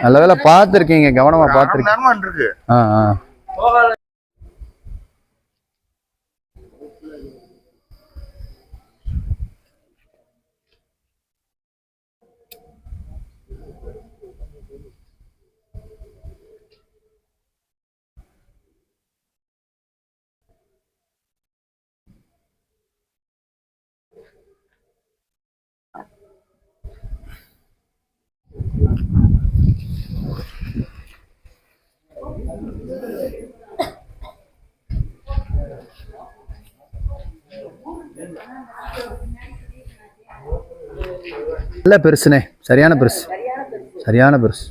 நல்ல வேலை பார்த்துருக்கீங்க, கவனமா பார்த்துருக்கீங்க. நல்ல பெருசுனே, சரியான பெருசு, சரியான பெருசு.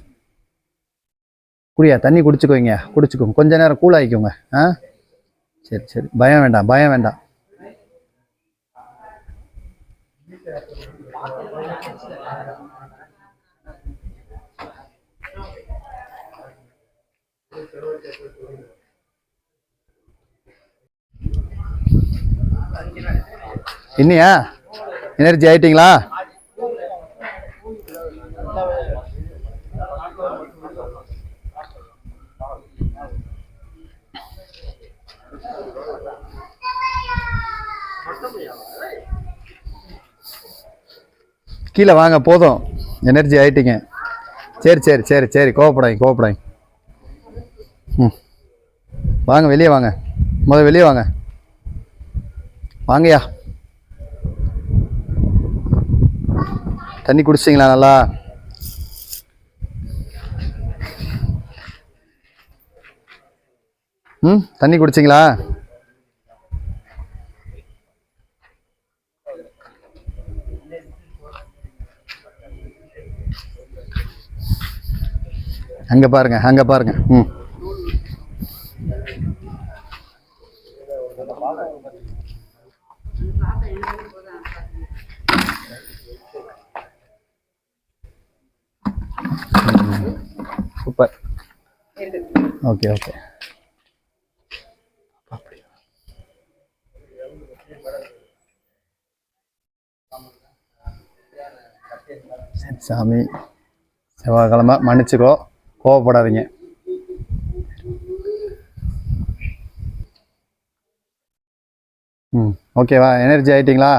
குடியா, தண்ணி குடிச்சுக்கோங்க, குடிச்சுக்கோங்க, கொஞ்ச நேரம் கூல் ஆகிக்கோங்க. சரி சரி, பயம் வேண்டாம், பயம் வேண்டாம். இன்னியா எனர்ஜி ஆயிட்டீங்களா? கீழே வாங்க, போதும், எனர்ஜி ஆயிட்டீங்க. சரி சரி சரி சரி, கோவப்படாங்க கோவப்படாங்க. வாங்க வெளியே வாங்க, வெளியே வாங்க, வாங்கயா. தண்ணி குடிச்சிங்களா? நல்லா தண்ணி குடிச்சிங்களா? அங்க பாருங்க, அங்க பாருங்க. சூப்பர். Okay okay. சரி சாமி, செவ்வாய்க்கிழமை மன்னிச்சுக்கோ, கோவப்படாதீங்க. ஓகேவா? எனர்ஜி ஆயிட்டீங்களா?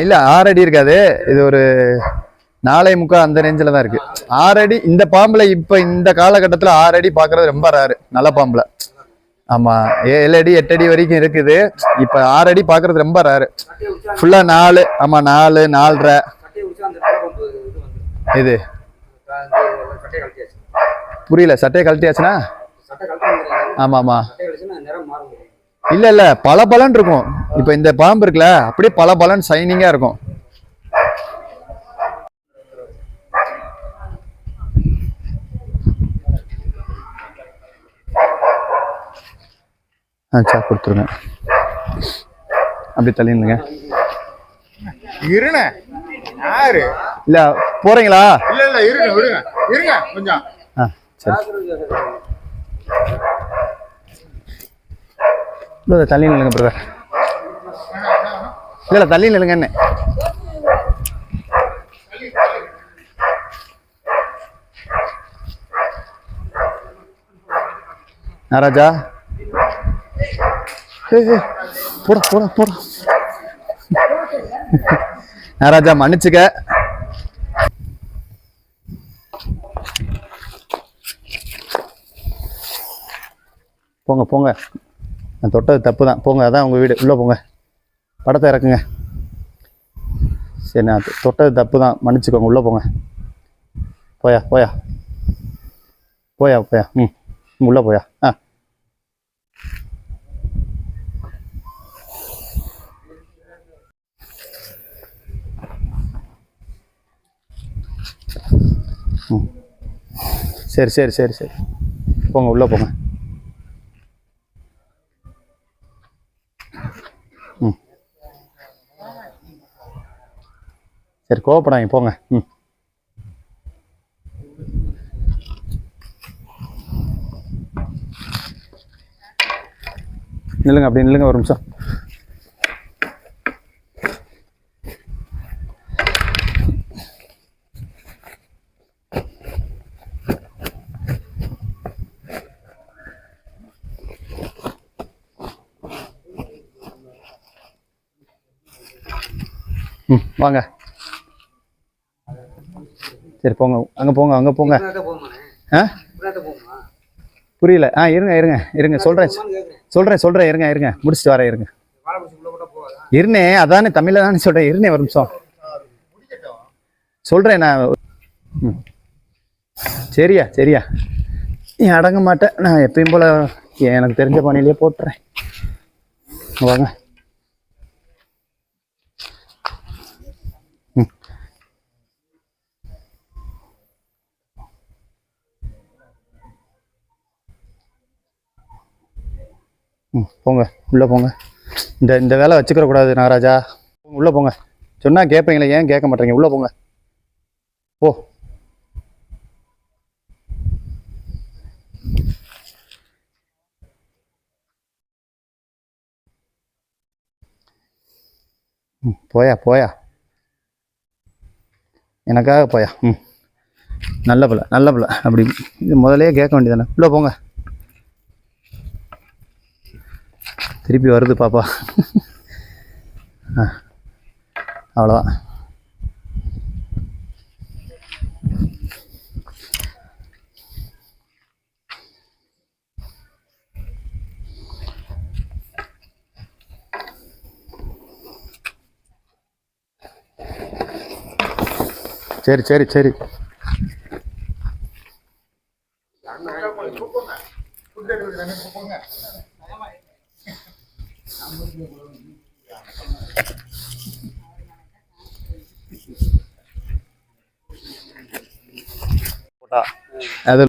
இல்ல 6 அடி இருக்காது, இது ஒரு 4.75 அந்த ரேஞ்சில தான் இருக்கு. 6 அடி இந்த பாம்புல இப்ப இந்த காலகட்டத்துல 6 அடி பாக்குறது ரொம்ப ரேரு, நல்ல பாம்புல. ஆமா, 7 அடி 8 அடி வரைக்கும் இருக்குது. இப்ப 6 அடி பாக்குறது ரொம்ப ரேரு. ஃபுல்லா 4, ஆமா 4 4.5. இது புரியல, சட்டையை கழட்டியாச்சுன்னா? ஆமா ஆமா, இல்ல இல்ல, பல பலன் இருக்கும். இப்ப இந்த பாம்பு இருக்குல்ல, அப்படியே பல பலன் சைனிங்கா இருக்கும். சா கொடுத்துருங்க, அப்படி தள்ளிடுங்க. இருங்க, யாரு இல்ல போறீங்களா? இல்ல இல்ல, இருங்க விடுங்க, இருங்க கொஞ்சம். சரி, தள்ளி நில்லுங்க பிரதர். இல்ல தள்ளி நில்லுங்க. என்ன ராஜா, போட போட போட. ராஜா மன்னிச்சுக்க. போங்க போங்க, நான் தொட்டது தப்பு தான், போங்க. அதான் உங்கள் வீடு, உள்ளே போங்க. படத்தை இறக்குங்க. சரி, நான் தொட்டது தப்பு தான், மன்னிச்சுக்கோங்க, உள்ளே போங்க. போயா போயா போயா போயா, உள்ளே போயா. சரி சரி சரி சரி, போங்க உள்ளே போங்க. ம் சரி கோவப்படாங்க போங்க. ம் நில்லுங்க, அப்படி நில்லுங்க ஒரு நிமிஷம். ம் வாங்க. சரி போங்க, அங்கே போங்க, அங்கே போங்க. ஆ புரியல. இருங்க சொல்கிறேன் இருங்க முடிச்சுட்டு வரேன் இருங்க. இருண்ணே, அதானே தமிழில் தானே சொல்கிறேன். இருண்ணே ஒரு நிமிஷம் சொல்கிறேன் நான். ம் சரியா நீ அடங்க மாட்டேன். நான் எப்பயும் போல் எனக்கு தெரிஞ்ச பணியிலேயே போட்டுறேன். வாங்க. ம் ம் போங்க, உள்ளே போங்க. இந்த வேலை வச்சுக்கிற கூடாது நாகராஜா. உள்ளே போங்க. சொன்னால் கேட்பீங்களே, ஏன் கேட்க மாட்டேங்க? உள்ளே போங்க. ஓ ம் போயா எனக்காக போயா. ம் நல்ல பிள்ளை. அப்படி இது முதலே கேட்க வேண்டியதானே. உள்ளே போங்க. திருப்பி வருது பாப்பா. அவ்வளோதான். சரி அது